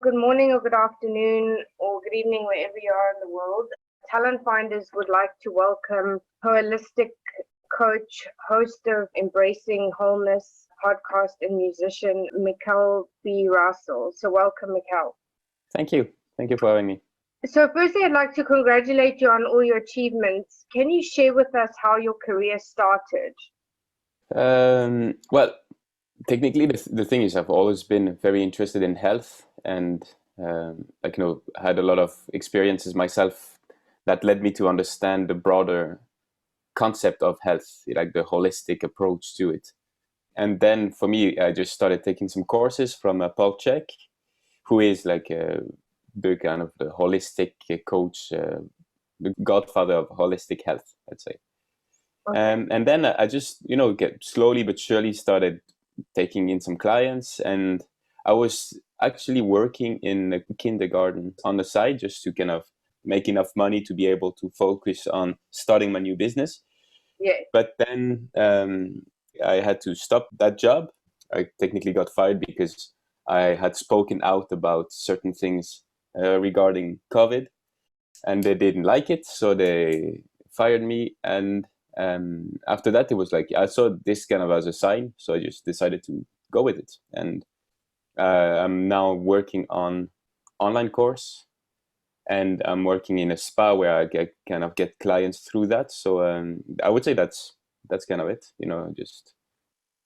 Good morning or good afternoon or good evening wherever you are in the world. Talent Finders would like to welcome holistic coach, host of Embracing Wholeness podcast and musician, Mikael Roussel. So welcome, Mikael. Thank you. Thank you for having me. So firstly, I'd like to congratulate you on all your achievements. Can you share with us how your career started? Well, technically, the thing is, I've always been very interested in health, and had a lot of experiences myself that led me to understand the broader concept of health, like the holistic approach to it. And then for me, I just started taking some courses from Paul Chek, who is like the kind of the holistic coach, the godfather of holistic health, I'd say. Okay. And then I just, get slowly but surely started taking in some clients. And I was actually working in a kindergarten on the side just to kind of make enough money to be able to focus on starting my new business. Yeah. But then I had to stop that job. I technically got fired because I had spoken out about certain things regarding COVID, and they didn't like it. So they fired me. And after that, it was like I saw this kind of as a sign, so I just decided to go with it. And I'm now working on online course, and I'm working in a spa where I get clients through that. So I would say that's kind of it. Just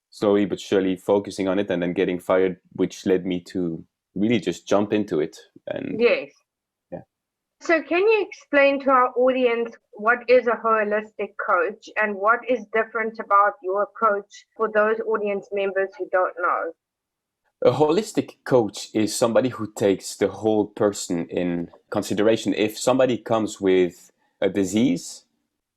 slowly but surely focusing on it, and then getting fired, which led me to really just jump into it. And Yes. yeah. So can you explain to our audience what is a holistic coach and what is different about your approach for those audience members who don't know? A holistic coach is somebody who takes the whole person in consideration. If somebody comes with a disease,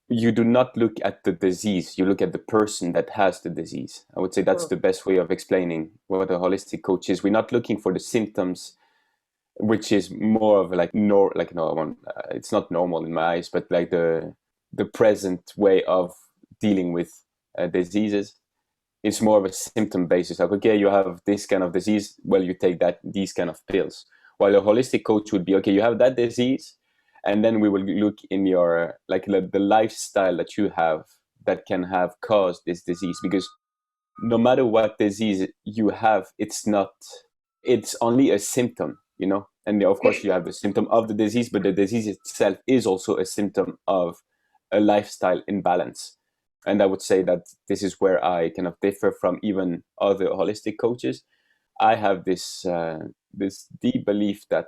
you do not look at the disease, you look at the person that has the disease. I would say that's the best way of explaining what a holistic coach is. We're not looking for the symptoms, which is more of it's not normal in my eyes, but like the present way of dealing with diseases. It's more of a symptom basis. Like, okay, you have this kind of disease, well, you take these kind of pills. While a holistic coach would be, okay, you have that disease, and then we will look in your the lifestyle that you have that can have caused this disease. Because no matter what disease you have, it's only a symptom, and of course you have the symptom of the disease, but the disease itself is also a symptom of a lifestyle imbalance. And I would say that this is where I kind of differ from even other holistic coaches. I have this deep belief that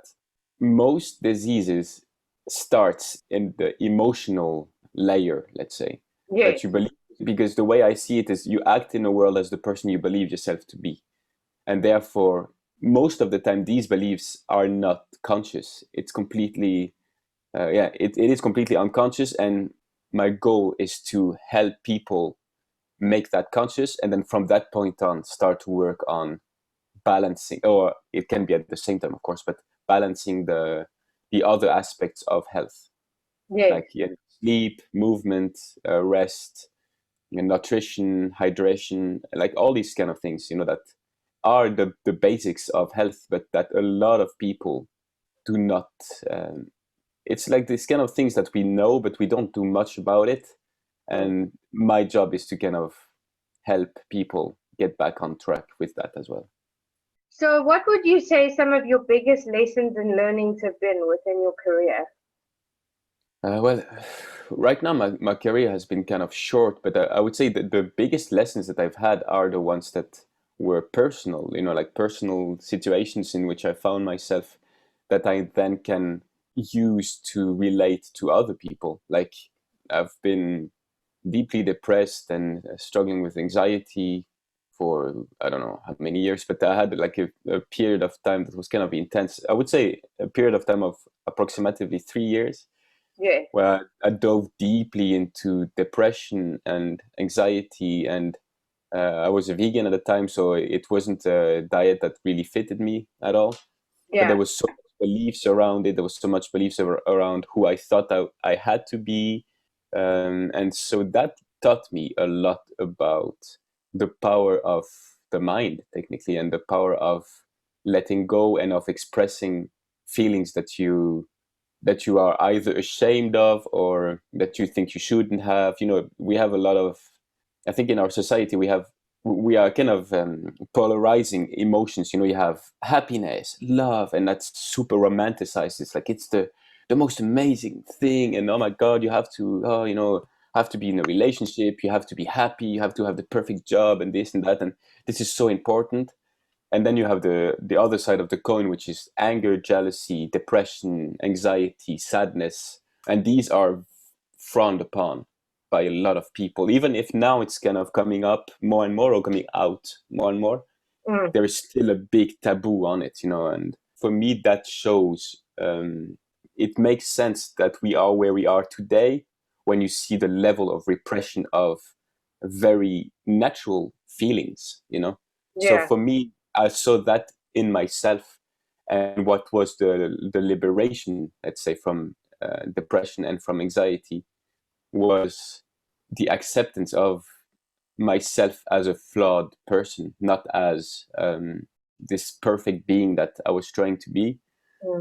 most diseases starts in the emotional layer, let's say, Yes. that you believe. Because the way I see it is you act in the world as the person you believe yourself to be. And therefore, most of the time, these beliefs are not conscious. It's completely, it is completely unconscious. And my goal is to help people make that conscious. And then from that point on, start to work on balancing, or it can be at the same time, of course, but balancing the other aspects of health. Yes. Like sleep, movement, rest, nutrition, hydration, like all these kind of things, that are the basics of health, but that a lot of people do not. It's like these kind of things that we know, but we don't do much about it. And my job is to kind of help people get back on track with that as well. So what would you say some of your biggest lessons and learnings have been within your career? Well, right now my career has been kind of short, but I would say that the biggest lessons that I've had are the ones that were personal, like personal situations in which I found myself that I then can use to relate to other people. Like I've been deeply depressed and struggling with anxiety for I don't know how many years, but I had like a period of time that was kind of intense. I would say a period of time of approximately 3 years, Yeah. where I dove deeply into depression and anxiety. And I was a vegan at the time, so it wasn't a diet that really fitted me at all. But there Yeah. was so much beliefs around it. There was so much beliefs around who I thought I had to be. And so that taught me a lot about the power of the mind, technically, and the power of letting go and of expressing feelings that you are either ashamed of or that you think you shouldn't have. We have a lot of, I think in our society we are kind of polarizing emotions. You have happiness, love, and that's super romanticized. It's like it's the most amazing thing, and oh my god, you have to have to be in a relationship, you have to be happy, you have to have the perfect job, and this and that, and this is so important. And then you have the other side of the coin, which is anger, jealousy, depression, anxiety, sadness, and these are frowned upon by a lot of people. Even if now it's kind of coming up more and more, or coming out more and more, there is still a big taboo on it, and for me that shows, it makes sense that we are where we are today when you see the level of repression of very natural feelings. So Yeah. for me, I saw that in myself, and what was the liberation, let's say, from depression and from anxiety was the acceptance of myself as a flawed person, not as this perfect being that I was trying to be,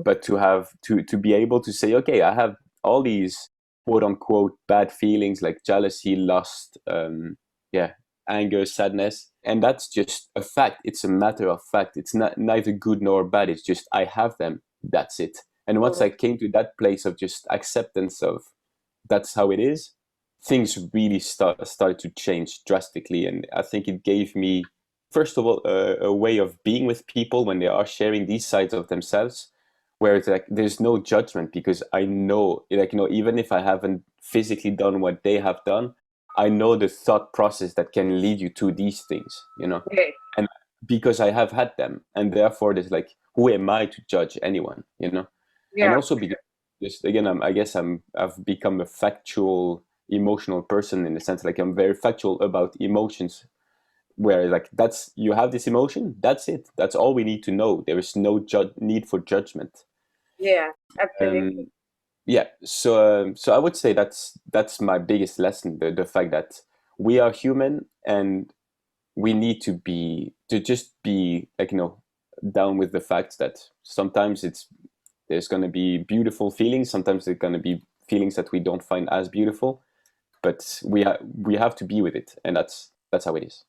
but to have to be able to say, okay, I have all these quote unquote bad feelings like jealousy, lust, anger, sadness, and that's just a fact. It's a matter of fact. It's not neither good nor bad. It's just I have them. That's it. And once I came to that place of just acceptance of that's how it is, things really started to change drastically. And I think it gave me, first of all, a way of being with people when they are sharing these sides of themselves, where it's like there's no judgment, because I know, even if I haven't physically done what they have done, I know the thought process that can lead you to these things. Yeah. And because I have had them, and therefore there's like, who am I to judge anyone? And Yeah. also because, just again, I guess I've become a factual, emotional person, in the sense like I'm very factual about emotions, where like you have this emotion, that's it, that's all we need to know. There is no need for judgment. Yeah. Absolutely. um yeah, so I would say that's my biggest lesson, the fact that we are human, and we need to just be like, down with the fact that sometimes there's going to be beautiful feelings, sometimes there's going to be feelings that we don't find as beautiful, but we have to be with it, and that's how it is.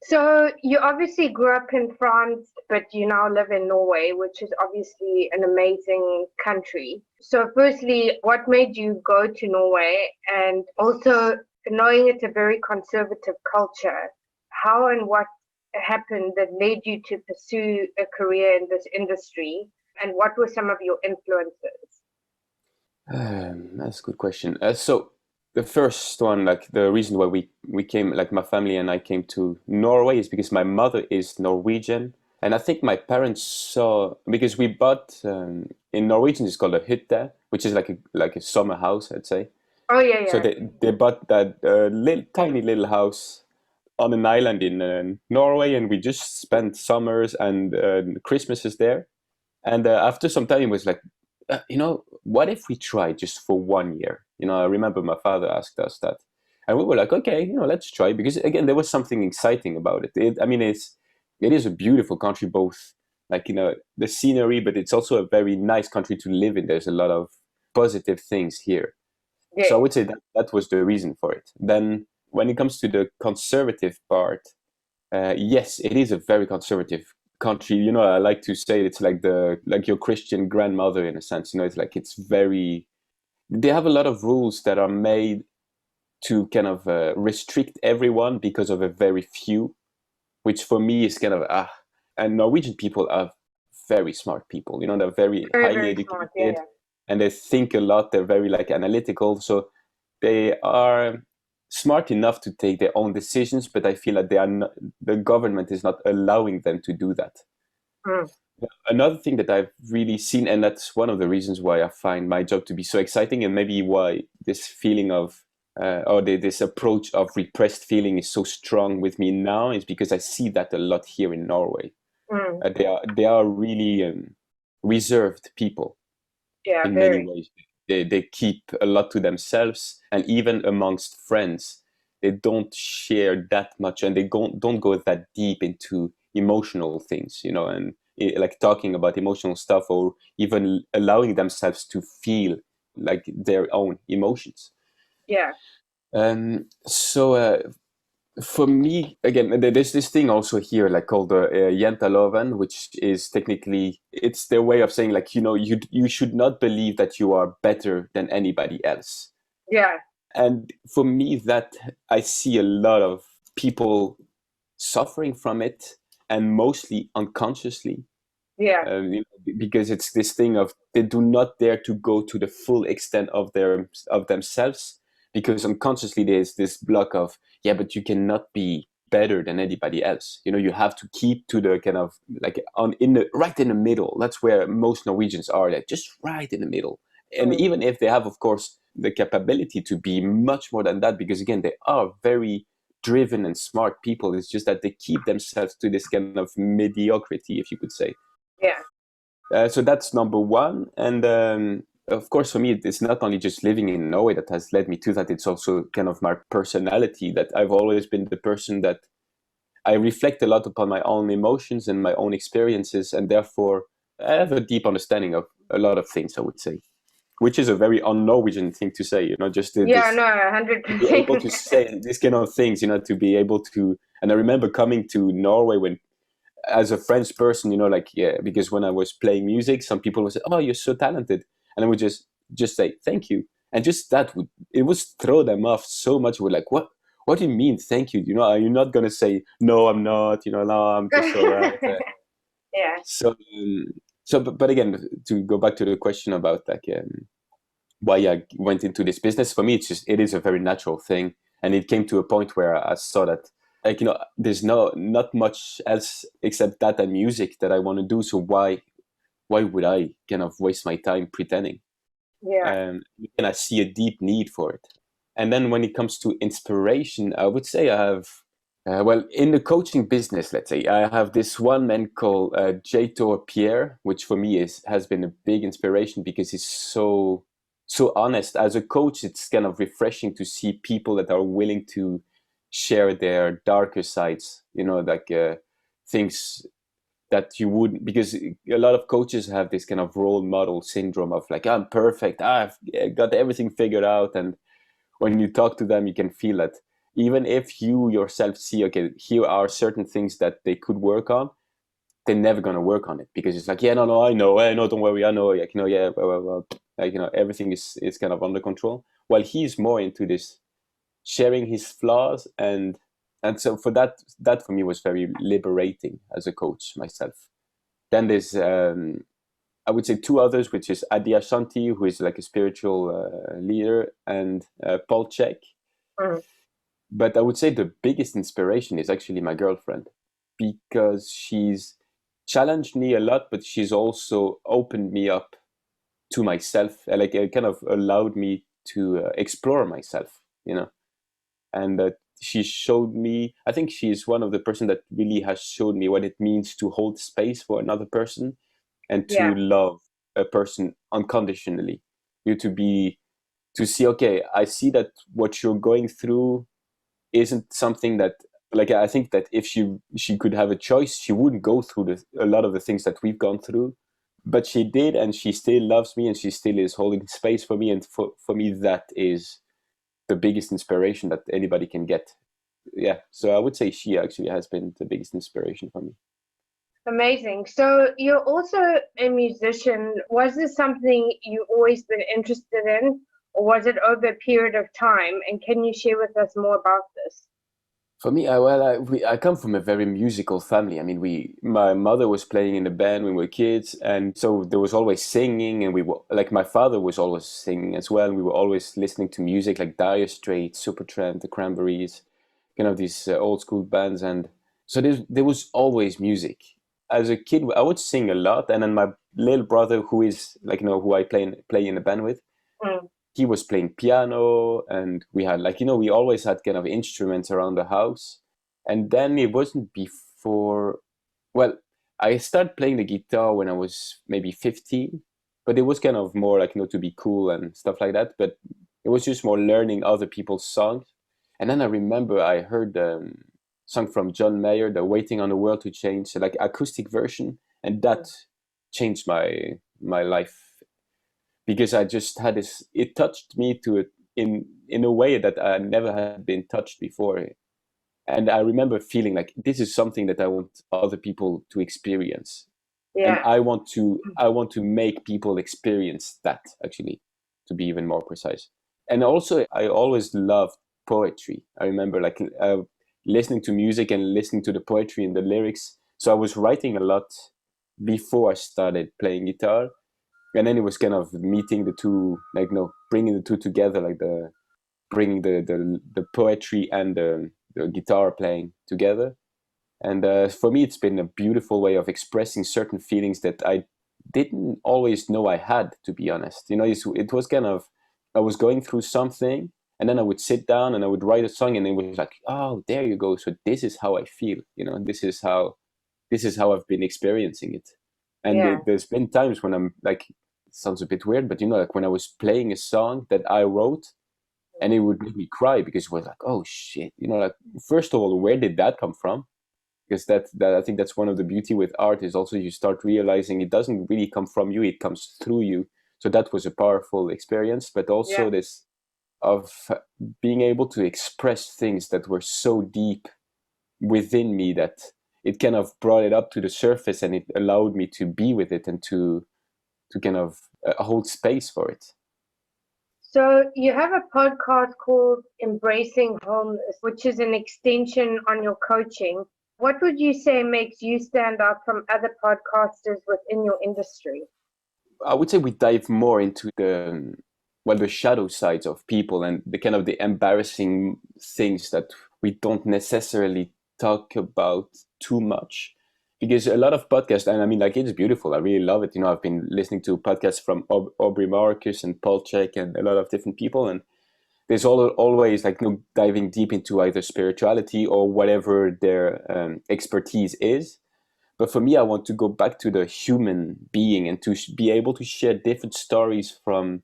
So you obviously grew up in France, but you now live in Norway, which is obviously an amazing country. So firstly, what made you go to Norway? And also, knowing it's a very conservative culture, how and what happened that led you to pursue a career in this industry? And what were some of your influences? That's a good question. So the first one, like the reason why we came, like my family and I came to Norway, is because my mother is Norwegian, and I think my parents saw, because we bought, in Norwegian it's called a hytte, which is like a summer house, I'd say. Oh, yeah, So yeah. they bought that tiny little house on an island in Norway, and we just spent summers and Christmases there. And after some time, it was like, what if we try just for 1 year? I remember my father asked us that, and we were like, okay, let's try, because again, there was something exciting about it. I mean, it is a beautiful country, both like the scenery, but it's also a very nice country to live in. There's a lot of positive things here. So I Yes. would say that was the reason for it. Then when it comes to the conservative part, yes, it is a very conservative country. I like to say it's like your Christian grandmother, in a sense. It's like it's very. They have a lot of rules that are made to kind of restrict everyone because of a very few, which for me is kind of And Norwegian people are very smart people. They're very Very, highly very smart. Yeah, educated, yeah. and they think a lot. They're very like analytical, so they are smart enough to take their own decisions. But I feel like they are not, the government is not allowing them to do that. Mm. Another thing that I've really seen, and that's one of the reasons why I find my job to be so exciting, and maybe why this feeling of this approach of repressed feeling is so strong with me now, is because I see that a lot here in Norway. Mm. They are really reserved people Yeah, in many very. ways. They keep a lot to themselves, and even amongst friends, they don't share that much, and they don't go that deep into emotional things, and like talking about emotional stuff or even allowing themselves to feel like their own emotions. Yeah. So for me, again, there's this thing also here, like called the Jantaloven, which is technically, it's their way of saying, like, you should not believe that you are better than anybody else. Yeah. And for me, that I see a lot of people suffering from it, and mostly unconsciously. Yeah. Because it's this thing of they do not dare to go to the full extent of themselves, because unconsciously there's this block of, yeah, but you cannot be better than anybody else. You have to keep to the kind of like right in the middle. That's where most Norwegians are, like just right in the middle. And Mm. even if they have, of course, the capability to be much more than that, because again, they are very driven and smart people. It's just that they keep themselves to this kind of mediocrity, if you could say. Yeah. So that's number one. And of course, for me, it's not only just living in Norway that has led me to that. It's also kind of my personality, that I've always been the person that I reflect a lot upon my own emotions and my own experiences. And therefore, I have a deep understanding of a lot of things, I would say, which is a very un-Norwegian thing to say, just Yeah, this, no, to be able 100%. to say these kind of things, to be able to. And I remember coming to Norway when, as a French person, like, yeah, because when I was playing music, some people would say, "Oh, you're so talented," and I would just say thank you, and just that would throw them off so much. We're like, what? What do you mean, thank you? Are you not gonna say no? I'm not. No, I'm just all right. Yeah. So, but again, to go back to the question about like why I went into this business, for me, it is a very natural thing, and it came to a point where I saw that, like, there's not much else except that and music that I want to do. So why would I kind of waste my time pretending? Yeah. And I see a deep need for it. And then when it comes to inspiration, I would say I have, well, in the coaching business, let's say, I have this one man called Jator Pierre, which for me has been a big inspiration because he's so honest. As a coach, it's kind of refreshing to see people that are willing to share their darker sides, like things that you wouldn't, because a lot of coaches have this kind of role model syndrome of like, I'm perfect, I've got everything figured out. And when you talk to them, you can feel that even if you yourself see, okay, here are certain things that they could work on, they're never going to work on it, because it's like, yeah, no, I know, no, don't worry, I know, like, yeah, well, like, everything is kind of under control, while he's more into this sharing his flaws. And so for that for me was very liberating as a coach myself. Then there's I would say two others, which is Adi Ashanti, who is like a spiritual leader, and Paul Chek. Mm. But I would say the biggest inspiration is actually my girlfriend, because she's challenged me a lot, but she's also opened me up to myself, like it kind of allowed me to explore myself, and that she showed me, I think she is one of the person that really has showed me what it means to hold space for another person and to Yeah. love a person unconditionally. To see, okay, I see that what you're going through isn't something that, like, I think that if she could have a choice, she wouldn't go through a lot of the things that we've gone through, but she did, and she still loves me, and she still is holding space for me. And for me, that is the biggest inspiration that anybody can get. Yeah, so I would say she actually has been the biggest inspiration for me. Amazing. So you're also a musician. Was this something you always been interested in, or was it over a period of time? And can you share with us more about this? For me, I come from a very musical family. I mean, my mother was playing in the band when we were kids, and so there was always singing, and we were like, my father was always singing as well. And we were always listening to music like Dire Straits, Supertramp, the Cranberries, kind of these old school bands. And so there was always music. As a kid, I would sing a lot, and then my little brother, who is like, who I play in the band with, Mm. he was playing piano, and we had, like, we always had kind of instruments around the house. And then it wasn't before, well, I started playing the guitar when I was maybe 15, but it was kind of more like, to be cool and stuff like that. But it was just more learning other people's songs. And then I remember I heard song from John Mayer, the Waiting on the World to Change, like acoustic version. and that changed my life, because I just had this. It touched me to it in a way that I never had been touched before, and I remember feeling like this is something that I want other people to experience, and Yeah. I want to make people experience that, actually, to be even more precise. And also, I always loved poetry. I remember like listening to music and listening to the poetry and the lyrics. So I was writing a lot before I started playing guitar, and then it was kind of meeting the two, like, bringing the two together, like bringing the poetry and the guitar playing together. And for me, it's been a beautiful way of expressing certain feelings that I didn't always know I had, to be honest. It was kind of, I was going through something, and then I would sit down and I would write a song, and it was like, oh, there you go. So this is how I feel. This is how I've been experiencing it. And Yeah. there's been times when I'm like, it sounds a bit weird, but like when I was playing a song that I wrote, and it would make me cry, because it was like, oh shit, like, first of all, where did that come from? Because that I think that's one of the beauty with art, is also you start realizing it doesn't really come from you, it comes through you. So that was a powerful experience, but Yeah. also this of being able to express things that were so deep within me that it kind of brought it up to the surface, and it allowed me to be with it and to kind of hold space for it. So you have a podcast called Embracing Wholeness, which is an extension on your coaching. What would you say makes you stand out from other podcasters within your industry? I would say we dive more into the shadow sides of people, and the kind of the embarrassing things that we don't necessarily talk about too much. Because a lot of podcasts, and I mean, like, it's beautiful. I really love it. I've been listening to podcasts from Aubrey Marcus and Paul Chek and a lot of different people, and there's always like, diving deep into either spirituality or whatever their expertise is. But for me, I want to go back to the human being, and to be able to share different stories from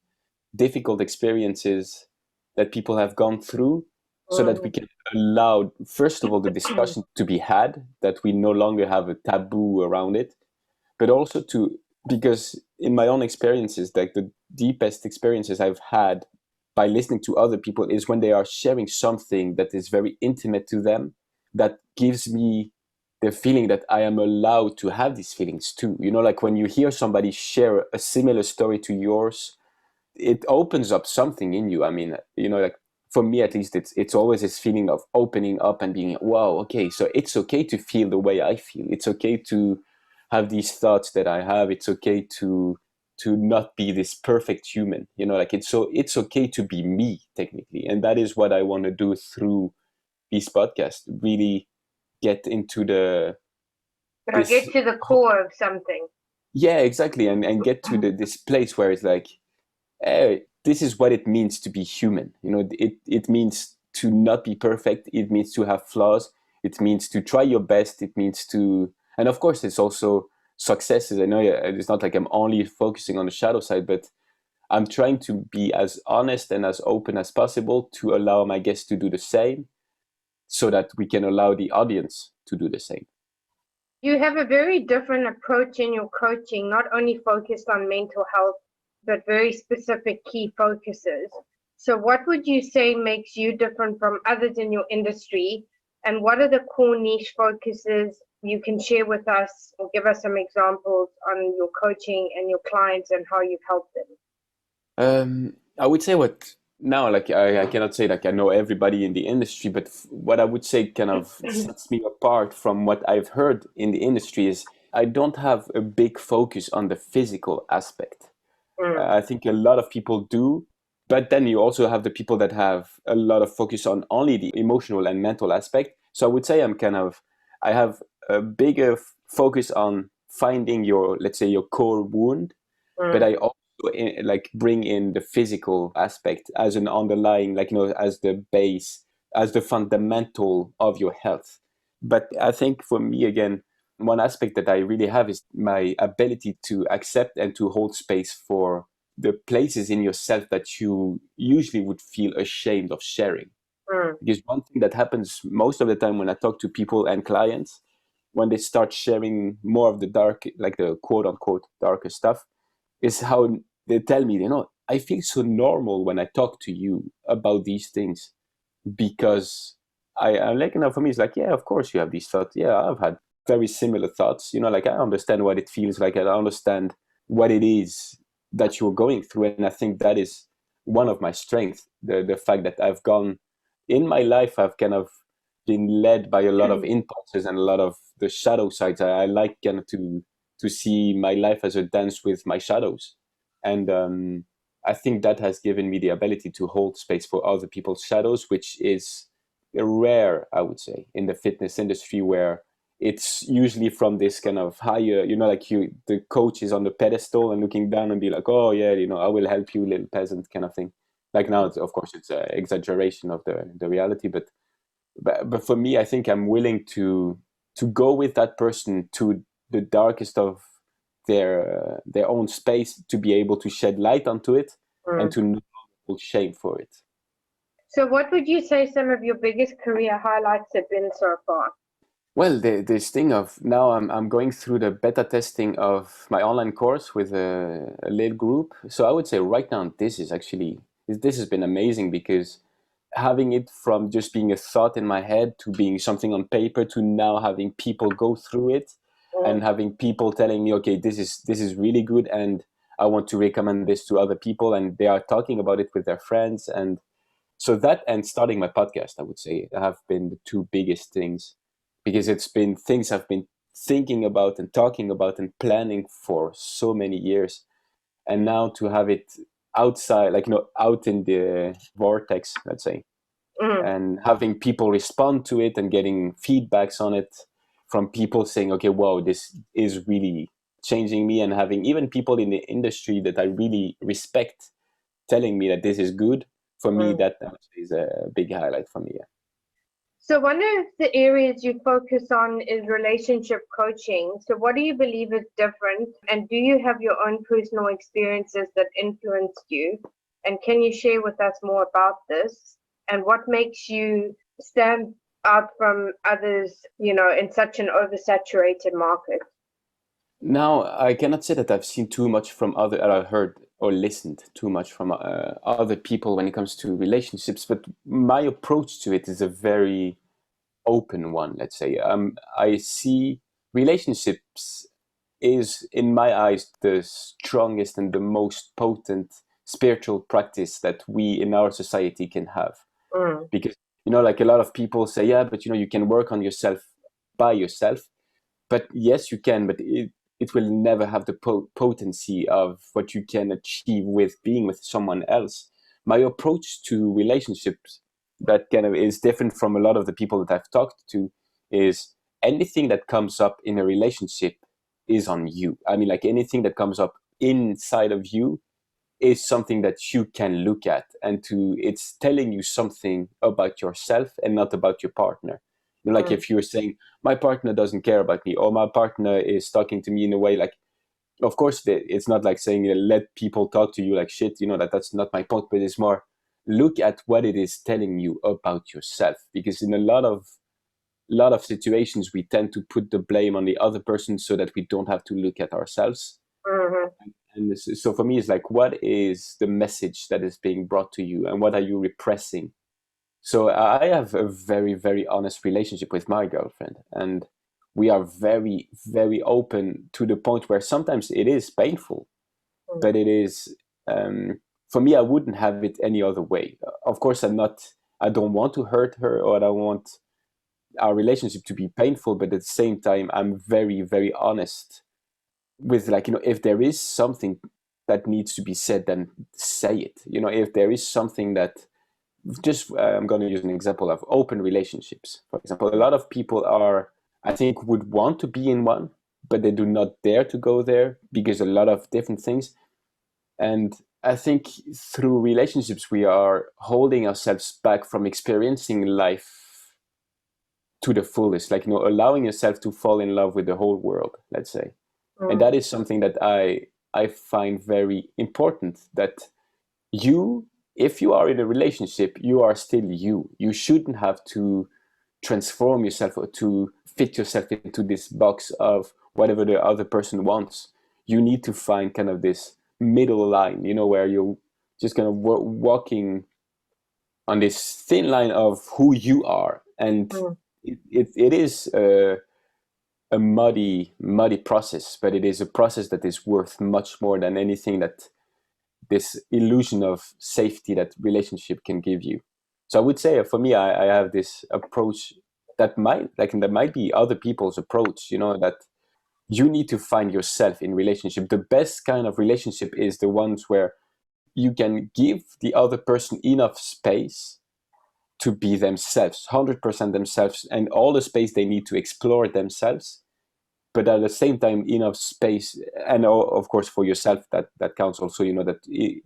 difficult experiences that people have gone through, so that we can allow, first of all, the discussion to be had, that we no longer have a taboo around it, but also because in my own experiences, like, the deepest experiences I've had by listening to other people is when they are sharing something that is very intimate to them, that gives me the feeling that I am allowed to have these feelings too. Like when you hear somebody share a similar story to yours, it opens up something in you. I mean, like, for me at least, it's always this feeling of opening up and being, wow, okay, so it's okay to feel the way I feel. It's okay to have these thoughts that I have. It's okay to not be this perfect human. Like, it's okay to be me, technically, and that is what I want to do through these podcasts. Really get into Get this. to the core of something. Yeah, exactly, and get to this place where it's like, this is what it means to be human. It means to not be perfect. It means to have flaws. It means to try your best. It means to, and of course, it's also successes. I know it's not like I'm only focusing on the shadow side, but I'm trying to be as honest and as open as possible to allow my guests to do the same, so that we can allow the audience to do the same. You have a very different approach in your coaching, not only focused on mental health, but very specific key focuses. So, what would you say makes you different from others in your industry? And what are the core niche focuses you can share with us, or give us some examples on your coaching and your clients and how you've helped them? I would say, what now, like, I cannot say like I know everybody in the industry, but what I would say kind of sets me apart from what I've heard in the industry is I don't have a big focus on the physical aspect. I think a lot of people do, but then you also have the people that have a lot of focus on only the emotional and mental aspect. So I would say I have a bigger focus on finding your, let's say, your core wound, but I also like bring in the physical aspect as an underlying, like, as the base, as the fundamental of your health. But I think for me, again, one aspect that I really have is my ability to accept and to hold space for the places in yourself that you usually would feel ashamed of sharing. Because one thing that happens most of the time when I talk to people and clients when they start sharing more of the dark, like the quote unquote darker stuff, is how they tell me, I feel so normal when I talk to you about these things, because I like, for me, it's like, yeah, of course you have these thoughts. Yeah, I've had very similar thoughts, like I understand what it feels like. I understand what it is that you're going through. And I think that is one of my strengths, the fact that I've gone in my life, I've kind of been led by a lot of impulses and a lot of the shadow sides. I like kind of to see my life as a dance with my shadows. And I think that has given me the ability to hold space for other people's shadows, which is rare, I would say, in the fitness industry, where it's usually from this kind of higher, like the coach is on the pedestal and looking down and be like, oh yeah, I will help you, little peasant, kind of thing. Like now, of course, it's an exaggeration of the reality, but for me, I think I'm willing to go with that person to the darkest of their own space, to be able to shed light onto it and to not feel shame for it. So what would you say some of your biggest career highlights have been so far? Well, this thing of now I'm going through the beta testing of my online course with a little group. So I would say right now, this has been amazing, because having it from just being a thought in my head to being something on paper to now having people go through it and having people telling me, okay, this is really good and I want to recommend this to other people, and they are talking about it with their friends. And so that, and starting my podcast, I would say, have been the two biggest things, because it's been things I've been thinking about and talking about and planning for so many years. And now to have it outside, like, out in the vortex, let's say, and having people respond to it and getting feedbacks on it from people saying, okay, wow, this is really changing me, and having even people in the industry that I really respect telling me that this is good for me, that is a big highlight for me. Yeah. So one of the areas you focus on is relationship coaching. So what do you believe is different? And do you have your own personal experiences that influenced you? And can you share with us more about this? And what makes you stand out from others, in such an oversaturated market? Now, I cannot say that I've seen too much from I heard or listened too much from other people when it comes to relationships, but my approach to it is a very open one, let's say. I see relationships is, in my eyes, the strongest and the most potent spiritual practice that we in our society can have. Because, like a lot of people say, yeah, but you can work on yourself by yourself. But yes, you can, but it will never have the potency of what you can achieve with being with someone else. My approach to relationships, that kind of is different from a lot of the people that I've talked to, is anything that comes up in a relationship is on you. I mean, like, anything that comes up inside of you is something that you can look at, and it's telling you something about yourself and not about your partner. Like if you're saying, my partner doesn't care about me, or my partner is talking to me in a way, like, of course, it's not like saying, let people talk to you like shit, that's not my point, but it's more, look at what it is telling you about yourself. Because in a lot of situations, we tend to put the blame on the other person so that we don't have to look at ourselves. And so for me, it's like, what is the message that is being brought to you, and what are you repressing? So I have a very, very honest relationship with my girlfriend, and we are very, very open, to the point where sometimes it is painful, but it is, for me, I wouldn't have it any other way. Of course, I don't want to hurt her, or I don't want our relationship to be painful, but at the same time, I'm very, very honest with, like, if there is something that needs to be said, then say it. If there is something that, just I'm going to use an example of open relationships. For example, a lot of people I think, would want to be in one, but they do not dare to go there because a lot of different things. And I think through relationships, we are holding ourselves back from experiencing life to the fullest, like, allowing yourself to fall in love with the whole world, let's say. And that is something that I find very important, that if you are in a relationship, you are still you. You shouldn't have to transform yourself or to fit yourself into this box of whatever the other person wants. You need to find kind of this middle line, where you're just kind of walking on this thin line of who you are. And Mm. it is a muddy process, but it is a process that is worth much more than anything that this illusion of safety that relationship can give you. So I would say for me, I have this approach that might be other people's approach, that you need to find yourself in relationship. The best kind of relationship is the ones where you can give the other person enough space to be themselves, 100% themselves, and all the space they need to explore themselves, but at the same time enough space, and of course for yourself, that counts also, that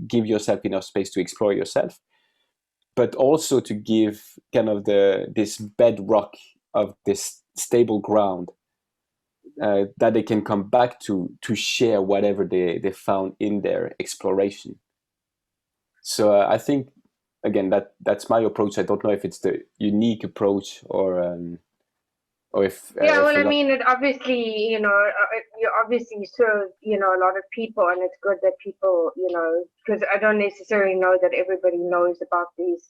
give yourself enough space to explore yourself, but also to give kind of this bedrock of this stable ground that they can come back to share whatever they found in their exploration. So I think, again, that's my approach. I don't know if it's the unique approach or if Yeah, if well, a I lot. mean, it obviously, you obviously serve, a lot of people, and it's good that people, because I don't necessarily know that everybody knows about these,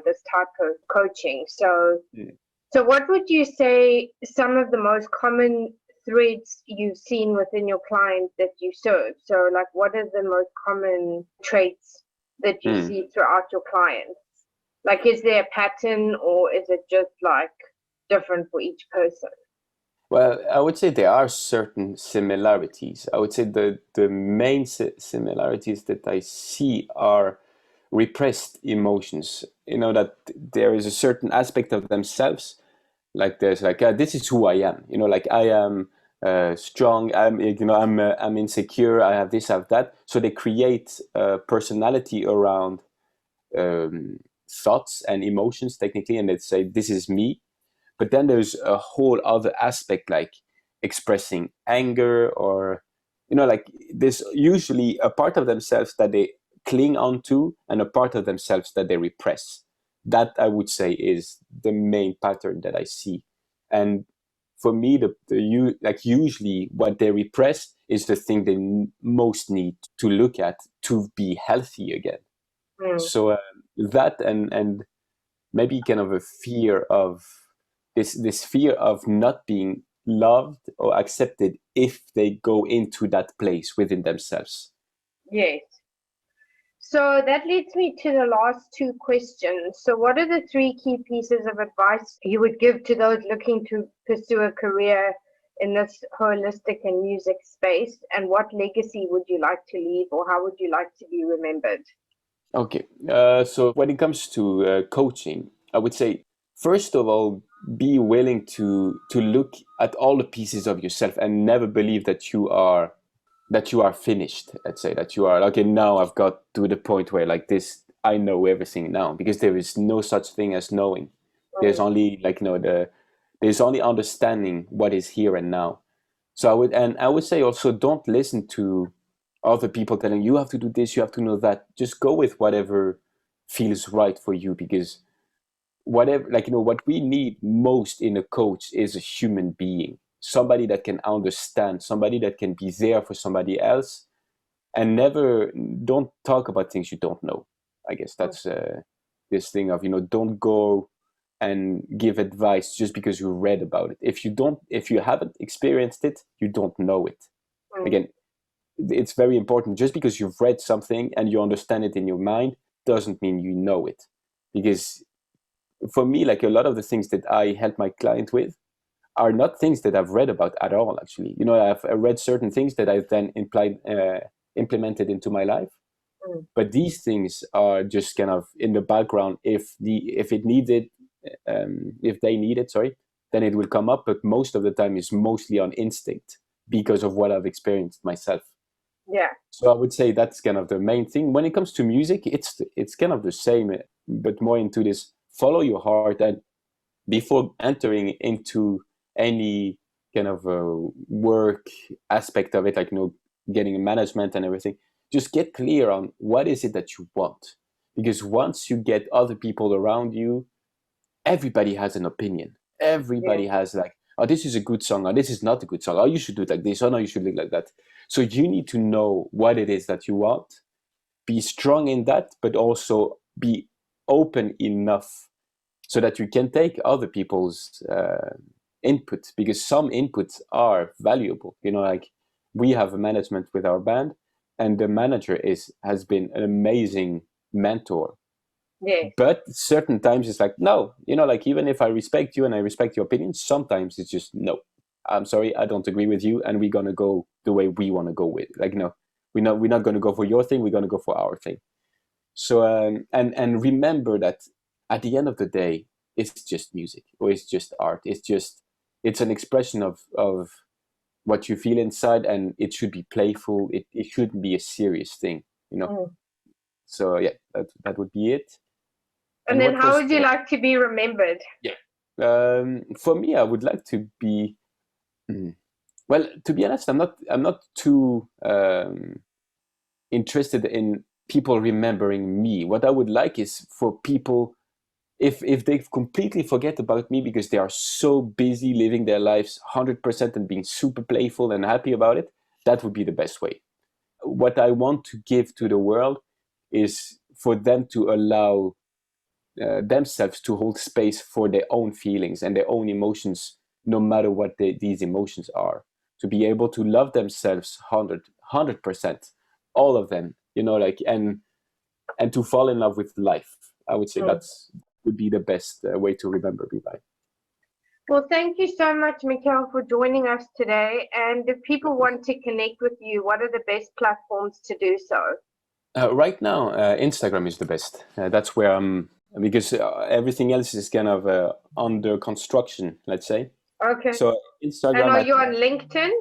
this type of coaching. So, Mm. so what would you say some of the most common threads you've seen within your clients that you serve? So, like, what are the most common traits that you Mm. see throughout your clients? Like, is there a pattern, or is it just like different for each person? Well, I would say there are certain similarities. I would say the main similarities that I see are repressed emotions. That there is a certain aspect of themselves, like there's like this is who I am. Like I am strong. I'm insecure. I have this, I have that. So they create a personality around thoughts and emotions, technically, and they say this is me. But then there's a whole other aspect, like expressing anger, or like there's usually a part of themselves that they cling onto and a part of themselves that they repress. That, I would say, is the main pattern that I see. And for me, usually what they repress is the thing they most need to look at to be healthy again. Mm. So that and maybe kind of a fear of this fear of not being loved or accepted if they go into that place within themselves. Yes. So that leads me to the last two questions. So, what are the three key pieces of advice you would give to those looking to pursue a career in this holistic and music space? And what legacy would you like to leave, or how would you like to be remembered? Okay, so when it comes to coaching, I would say first of all, be willing to look at all the pieces of yourself and never believe that you are finished. Let's say that you are okay, now I've got to the point where like this I know everything now, because there is no such thing as knowing. There's Mm. only there's only understanding what is here and now. So I would say also, don't listen to other people telling you have to do this, you have to know that. Just go with whatever feels right for you, because whatever, what we need most in a coach is a human being, somebody that can understand, somebody that can be there for somebody else, and never don't talk about things you don't know. I guess that's this thing of don't go and give advice just because you read about it. If you haven't experienced it, you don't know it. Mm. Again, it's very important. Just because you've read something and you understand it in your mind doesn't mean you know it. Because for me, like a lot of the things that I help my client with are not things that I've read about at all. Actually, I've read certain things that I've then implemented into my life. Mm. But these things are just kind of in the background. If they need it, sorry, then it will come up. But most of the time, it's mostly on instinct because of what I've experienced myself. Yeah. So I would say that's kind of the main thing. When it comes to music, it's kind of the same, but more into this follow your heart. And before entering into any kind of work aspect of it, like getting a management and everything, just get clear on what is it that you want. Because once you get other people around you, everybody has an opinion. Yeah. Everybody has like, oh, this is a good song, or this is not a good song, oh, you should do it like this, or no, you should look like that. So you need to know what it is that you want, be strong in that, but also be open enough so that you can take other people's input, because some inputs are valuable. Like we have a management with our band, and the manager has been an amazing mentor. Yes. But certain times it's like, no, like even if I respect you and I respect your opinion, sometimes it's just, no, I'm sorry, I don't agree with you, and we're gonna go the way we want to go with. Like, no, we're not going to go for your thing, we're going to go for our thing. So and remember that at the end of the day, it's just music, or it's just art. It's an expression of what you feel inside, and it should be playful. It shouldn't be a serious thing. So yeah, that would be it. And then how would you like to be remembered? Yeah. For me, I would like to be, well, to be honest, I'm not too interested in people remembering me. What I would like is for people, if they completely forget about me because they are so busy living their lives 100% and being super playful and happy about it, that would be the best way. What I want to give to the world is for them to allow themselves to hold space for their own feelings and their own emotions, no matter what these emotions are. To be able to love themselves 100%, all of them, like, and to fall in love with life. I would say that's would be the best way to remember me by. Well, thank you so much, Mikael, for joining us today. And if people want to connect with you, what are the best platforms to do so? Right now, Instagram is the best. That's where I'm, because everything else is kind of under construction, let's say. Okay. So Instagram. And are you on LinkedIn?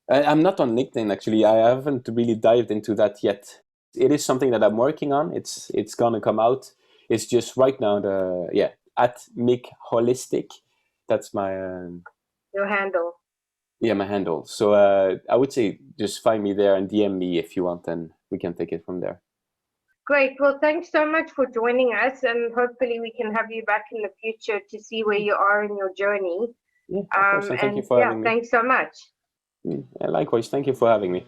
I'm not on LinkedIn, actually. I haven't really dived into that yet. It is something that I'm working on. It's gonna come out. It's just right now at Mick Holistic. That's my your handle. Yeah, my handle. So I would say just find me there and DM me if you want, and we can take it from there. Great. Well, thanks so much for joining us, and hopefully we can have you back in the future to see where you are in your journey. Yeah, of course. And thank you for having me. Thanks so much. Likewise, thank you for having me.